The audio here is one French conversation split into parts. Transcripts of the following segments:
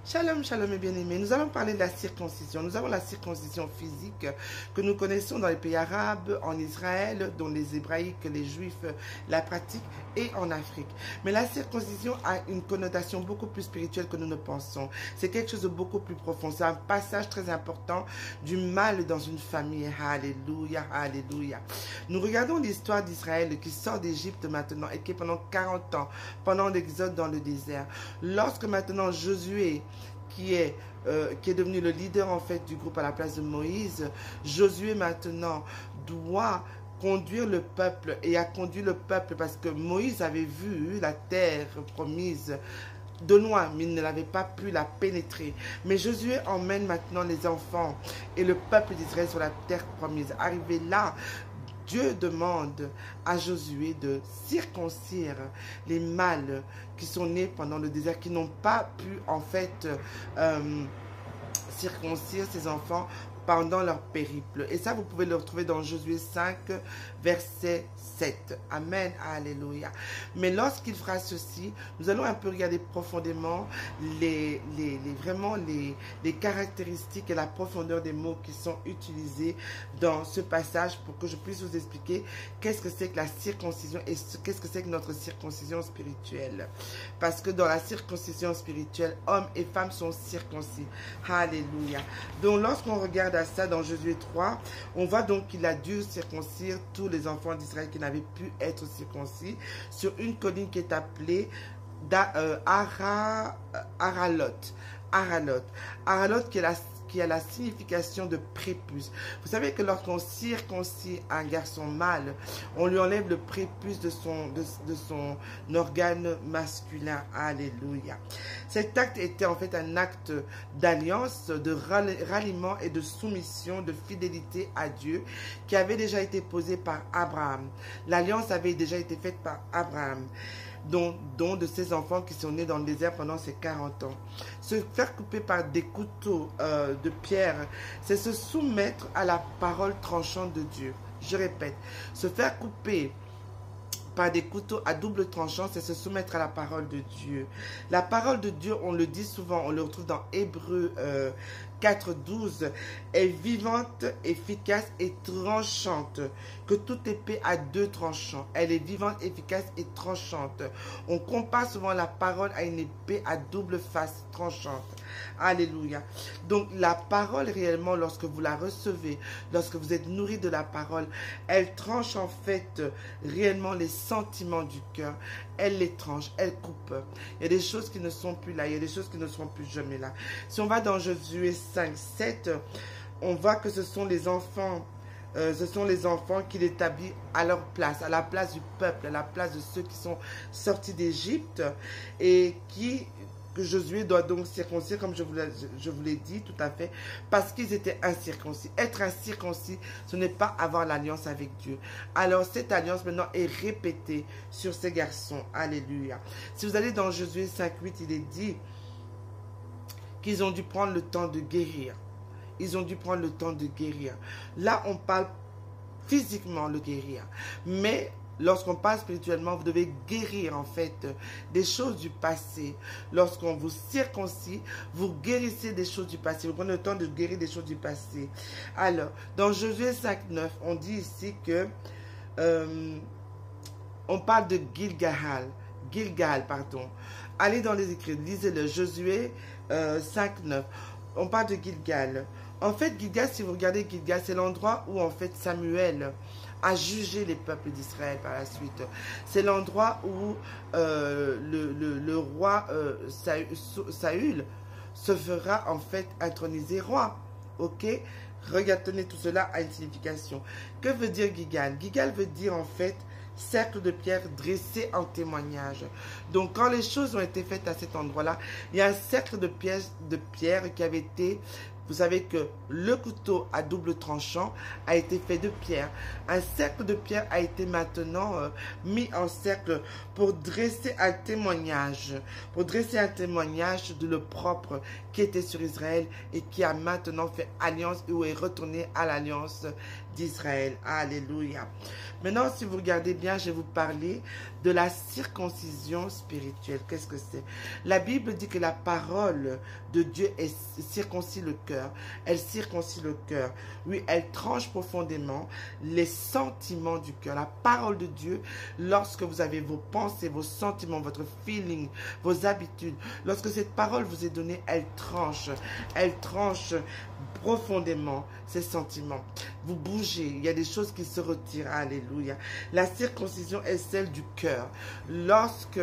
Shalom, shalom et bien-aimés. Nous allons parler de la circoncision. Nous avons la circoncision physique que nous connaissons dans les pays arabes, en Israël, dont les hébraïques, les juifs la pratiquent, et en Afrique. Mais la circoncision a une connotation beaucoup plus spirituelle que nous ne pensons. C'est quelque chose de beaucoup plus profond. C'est un passage très important du mal dans une famille. Alléluia, alléluia. Nous regardons l'histoire d'Israël qui sort d'Égypte maintenant et qui est pendant 40 ans, pendant l'exode dans le désert. Lorsque maintenant Josué qui est devenu le leader en fait du groupe à la place de Moïse, Josué maintenant doit conduire le peuple et a conduit le peuple parce que Moïse avait vu la terre promise de loin, mais il ne l'avait pas pu la pénétrer. Mais Josué emmène maintenant les enfants et le peuple d'Israël sur la terre promise. Arrivé là, Dieu demande à Josué de circoncire les mâles qui sont nés pendant le désert, qui n'ont pas pu en fait circoncire ces enfants pendant leur périple. Et ça, vous pouvez le retrouver dans Josué 5, verset 7. Amen, alléluia. Mais lorsqu'il fera ceci, nous allons un peu regarder profondément vraiment les caractéristiques et la profondeur des mots qui sont utilisés dans ce passage pour que je puisse vous expliquer qu'est-ce que c'est que la circoncision et qu'est-ce que c'est que notre circoncision spirituelle. Parce que dans la circoncision spirituelle, hommes et femmes sont circoncis. Alléluia. Donc, lorsqu'on regarde à ça dans Josué 3, on voit donc qu'il a dû circoncire tous les enfants d'Israël qui n'avaient pu être circoncis sur une colline qui est appelée Aralot. Aralot qui a la signification de prépuce. Vous savez que lorsqu'on circoncit un garçon mâle, on lui enlève le prépuce de son organe masculin. Alléluia. Cet acte était en fait un acte d'alliance, de ralliement et de soumission, de fidélité à Dieu qui avait déjà été posé par Abraham. L'alliance avait déjà été faite par Abraham, dont de ses enfants qui sont nés dans le désert pendant ces 40 ans. Se faire couper par des couteaux de pierre, c'est se soumettre à la parole tranchante de Dieu. Je répète, se faire couper par des couteaux à double tranchant, c'est se soumettre à la parole de Dieu. La parole de Dieu, on le dit souvent, on le retrouve dans Hébreux 4:12, est vivante, efficace et tranchante, que toute épée à deux tranchants. Elle est vivante, efficace et tranchante. On compare souvent la parole à une épée à double face tranchante. Alléluia. Donc la parole réellement, lorsque vous la recevez, lorsque vous êtes nourri de la parole, elle tranche en fait réellement les sentiments du cœur. Elle les tranche, elle coupe. Il y a des choses qui ne sont plus là, il y a des choses qui ne seront plus jamais là. Si on va dans Josué 5:7, on voit que ce sont les enfants qu'il établit à leur place, à la place du peuple, à la place de ceux qui sont sortis d'Égypte et que Josué doit donc circoncire, comme je vous l'ai dit tout à fait, parce qu'ils étaient incirconcis. Être incirconcis, ce n'est pas avoir l'alliance avec Dieu. Alors cette alliance maintenant est répétée sur ces garçons. Alléluia. Si vous allez dans Josué 5:8, il est dit qu'ils ont dû prendre le temps de guérir. Ils ont dû prendre le temps de guérir. Là, on parle physiquement le guérir. Mais lorsqu'on parle spirituellement, vous devez guérir en fait des choses du passé. Lorsqu'on vous circoncis, vous guérissez des choses du passé. Vous prenez le temps de guérir des choses du passé. Alors, dans Josué 5:9, on dit ici que on parle de Gilgal, pardon. Allez dans les écrits, lisez-le. Josué 5:9. On parle de Gilgal. En fait, Gilgal, si vous regardez Gilgal, c'est l'endroit où en fait Samuel a jugé les peuples d'Israël par la suite. C'est l'endroit où le roi Saül se fera en fait introniser roi. Ok? Regarde, tenez, tout cela a une signification. Que veut dire Gilgal? Gilgal veut dire en fait cercle de pierre dressé en témoignage. Donc quand les choses ont été faites à cet endroit-là, il y a un cercle de pierre qui avait été vous savez que le couteau à double tranchant a été fait de pierre. Un cercle de pierre a été maintenant mis en cercle pour dresser un témoignage. Pour dresser un témoignage de l'opprobre qui était sur Israël et qui a maintenant fait alliance ou est retourné à l'alliance d'Israël. Alléluia. Maintenant, si vous regardez bien, je vais vous parler de la circoncision spirituelle. Qu'est-ce que c'est? La Bible dit que la parole de Dieu circoncis le cœur. Elle circoncis le cœur. Oui, elle tranche profondément les sentiments du cœur. La parole de Dieu, lorsque vous avez vos pensées, vos sentiments, votre feeling, vos habitudes, lorsque cette parole vous est donnée, elle tranche. Elle tranche profondément ces sentiments. Vous bougez, il y a des choses qui se retirent. Alléluia. La circoncision est celle du cœur. Lorsque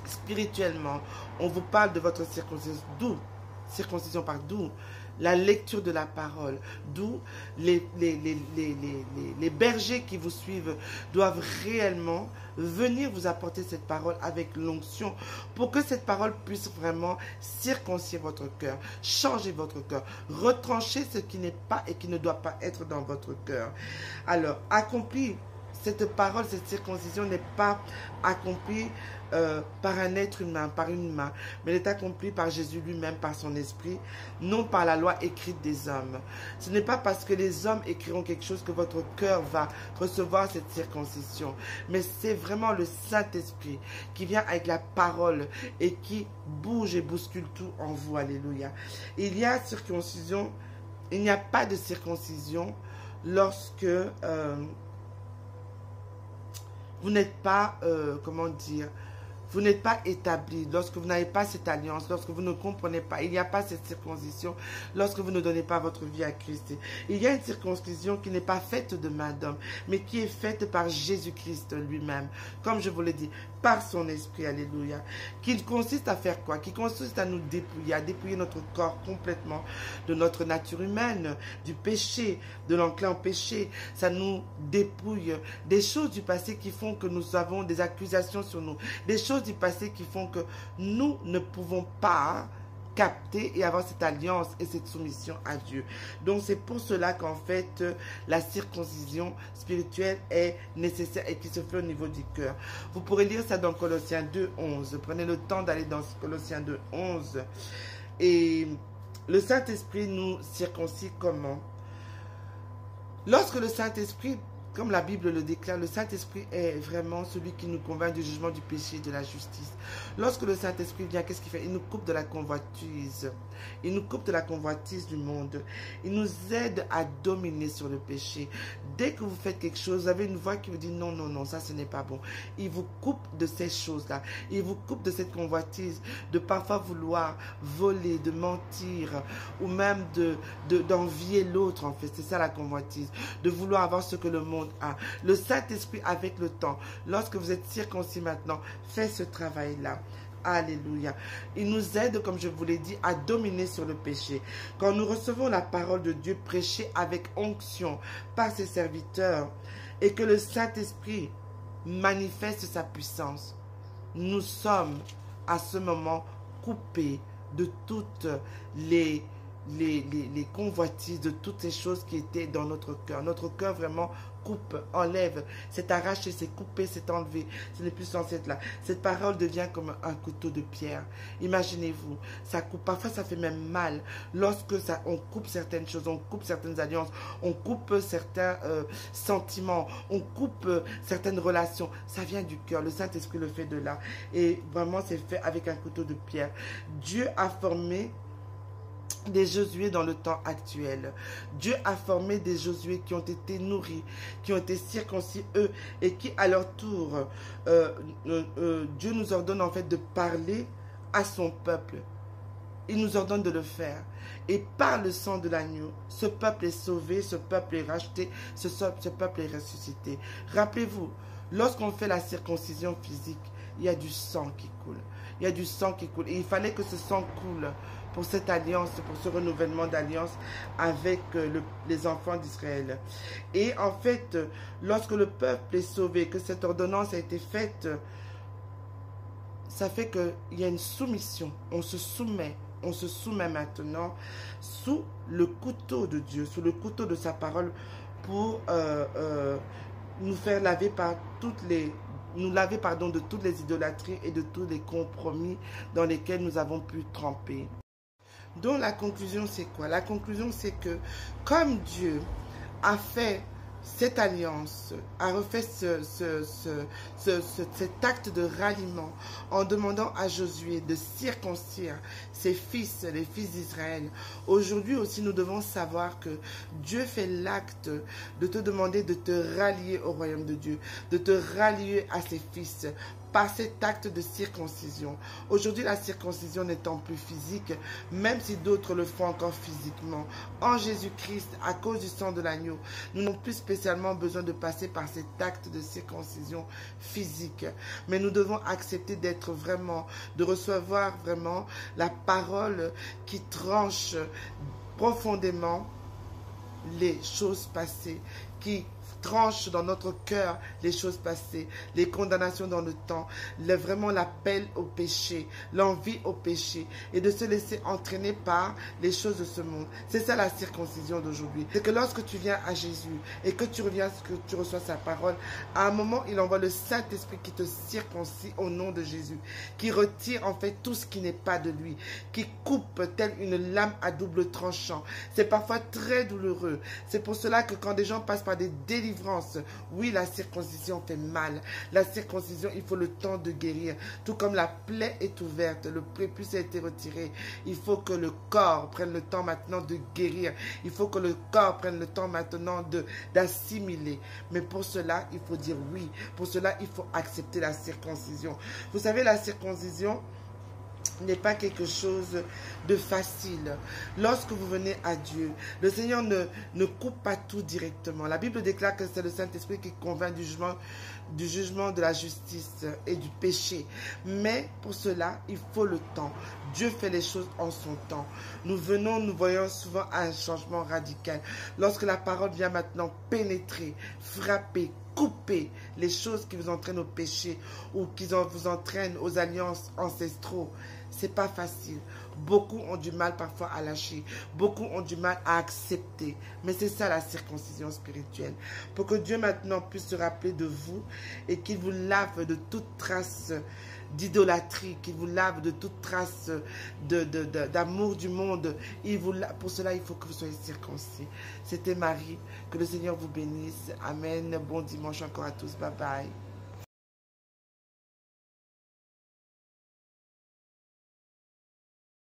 spirituellement, on vous parle de votre circoncision par d'où la lecture de la parole, d'où les bergers qui vous suivent doivent réellement venir vous apporter cette parole avec l'onction pour que cette parole puisse vraiment circoncire votre cœur, changer votre cœur, retrancher ce qui n'est pas et qui ne doit pas être dans votre cœur. Alors, accomplir cette parole, cette circoncision n'est pas accomplie par un être humain, par une main, mais elle est accomplie par Jésus lui-même, par son esprit, non par la loi écrite des hommes. Ce n'est pas parce que les hommes écriront quelque chose que votre cœur va recevoir cette circoncision, mais c'est vraiment le Saint-Esprit qui vient avec la parole et qui bouge et bouscule tout en vous. Alléluia. Il y a circoncision, il n'y a pas de circoncision lorsque vous n'êtes pas, comment dire, vous n'êtes pas établi, lorsque vous n'avez pas cette alliance, lorsque vous ne comprenez pas, il n'y a pas cette circoncision, lorsque vous ne donnez pas votre vie à Christ. Il y a une circoncision qui n'est pas faite de main d'homme, mais qui est faite par Jésus-Christ lui-même, comme je vous l'ai dit, par son esprit, alléluia, qui consiste à faire quoi? Qui consiste à nous dépouiller, à dépouiller notre corps complètement de notre nature humaine, du péché, de l'enclin au péché. Ça nous dépouille des choses du passé qui font que nous avons des accusations sur nous, des choses du passé qui font que nous ne pouvons pas capter et avoir cette alliance et cette soumission à Dieu. Donc c'est pour cela qu'en fait la circoncision spirituelle est nécessaire et qui se fait au niveau du cœur. Vous pourrez lire ça dans Colossiens 2:11. Prenez le temps d'aller dans Colossiens 2:11. Et le Saint-Esprit nous circoncit comment? Lorsque le Saint-Esprit, comme la Bible le déclare, le Saint-Esprit est vraiment celui qui nous convainc du jugement, du péché et de la justice. Lorsque le Saint-Esprit vient, qu'est-ce qu'il fait? Il nous coupe de la convoitise. Il nous coupe de la convoitise du monde. Il nous aide à dominer sur le péché. Dès que vous faites quelque chose, vous avez une voix qui vous dit non, non, non, ça ce n'est pas bon. Il vous coupe de ces choses-là. Il vous coupe de cette convoitise, de parfois vouloir voler, de mentir, ou même d'envier l'autre en fait. C'est ça la convoitise. De vouloir avoir ce que le monde a. Le Saint-Esprit avec le temps, lorsque vous êtes circoncis maintenant, fait ce travail-là. Alléluia. Il nous aide, comme je vous l'ai dit, à dominer sur le péché. Quand nous recevons la parole de Dieu prêchée avec onction par ses serviteurs et que le Saint-Esprit manifeste sa puissance, nous sommes à ce moment coupés de toutes les convoitises, de toutes ces choses qui étaient dans notre cœur. Notre cœur vraiment coupe, enlève, c'est arraché, c'est coupé, c'est enlevé. Ce n'est plus censé être là. Cette parole devient comme un couteau de pierre. Imaginez-vous, ça coupe. Parfois, ça fait même mal. Lorsque on coupe certaines choses, on coupe certaines alliances, on coupe certains sentiments, on coupe certaines relations. Ça vient du cœur. Le Saint-Esprit le fait de là. Et vraiment, c'est fait avec un couteau de pierre. Dieu a formé des Josué dans le temps actuel. Dieu a formé des Josué qui ont été nourris, qui ont été circoncis eux, et qui à leur tour, Dieu nous ordonne en fait de parler à son peuple. Il nous ordonne de le faire. Et par le sang de l'agneau, ce peuple est sauvé, ce peuple est racheté, ce peuple est ressuscité. Rappelez-vous, lorsqu'on fait la circoncision physique, il y a du sang qui coule. Il y a du sang qui coule. Et il fallait que ce sang coule pour cette alliance, pour ce renouvellement d'alliance avec les enfants d'Israël. Et en fait, lorsque le peuple est sauvé, que cette ordonnance a été faite, ça fait qu'il y a une soumission. On se soumet maintenant sous le couteau de Dieu, sous le couteau de sa parole pour nous faire laver par nous laver de toutes les idolâtries et de tous les compromis dans lesquels nous avons pu tremper. Donc la conclusion c'est quoi? La conclusion c'est que comme Dieu a fait cette alliance, a refait cet acte de ralliement en demandant à Josué de circoncire ses fils, les fils d'Israël. Aujourd'hui aussi, nous devons savoir que Dieu fait l'acte de te demander de te rallier au royaume de Dieu, de te rallier à ses fils par cet acte de circoncision. Aujourd'hui, la circoncision n'étant plus physique, même si d'autres le font encore physiquement, en Jésus-Christ, à cause du sang de l'agneau, nous n'avons plus spécialement besoin de passer par cet acte de circoncision physique. Mais nous devons accepter d'être vraiment, de recevoir vraiment la parole qui tranche profondément les choses passées, qui tranche dans notre cœur les choses passées, les condamnations dans le temps, vraiment l'appel au péché, l'envie au péché, et de se laisser entraîner par les choses de ce monde. C'est ça la circoncision d'aujourd'hui. C'est que lorsque tu viens à Jésus et que tu reviens, que tu reçois sa parole, à un moment, il envoie le Saint-Esprit qui te circoncie au nom de Jésus, qui retire en fait tout ce qui n'est pas de lui, qui coupe telle une lame à double tranchant. C'est parfois très douloureux. C'est pour cela que quand des gens passent par des délivrances, oui, la circoncision fait mal. La circoncision, il faut le temps de guérir. Tout comme la plaie est ouverte, le prépuce a été retiré. Il faut que le corps prenne le temps maintenant de guérir. Il faut que le corps prenne le temps maintenant d'assimiler. Mais pour cela, il faut dire oui. Pour cela, il faut accepter la circoncision. Vous savez, la circoncision n'est pas quelque chose de facile. Lorsque vous venez à Dieu, le Seigneur ne coupe pas tout directement. La Bible déclare que c'est le Saint-Esprit qui convainc du jugement, de la justice et du péché. Mais pour cela, il faut le temps. Dieu fait les choses en son temps. Nous voyons souvent un changement radical. Lorsque la parole vient maintenant pénétrer, frapper, couper les choses qui vous entraînent au péché ou qui vous entraînent aux alliances ancestraux, c'est pas facile. Beaucoup ont du mal parfois à lâcher. Beaucoup ont du mal à accepter. Mais c'est ça la circoncision spirituelle. Pour que Dieu maintenant puisse se rappeler de vous et qu'il vous lave de toute trace d'idolâtrie, qu'il vous lave de toute trace d'amour du monde. Pour cela, il faut que vous soyez circoncis. C'était Marie. Que le Seigneur vous bénisse. Amen. Bon dimanche encore à tous. Bye bye.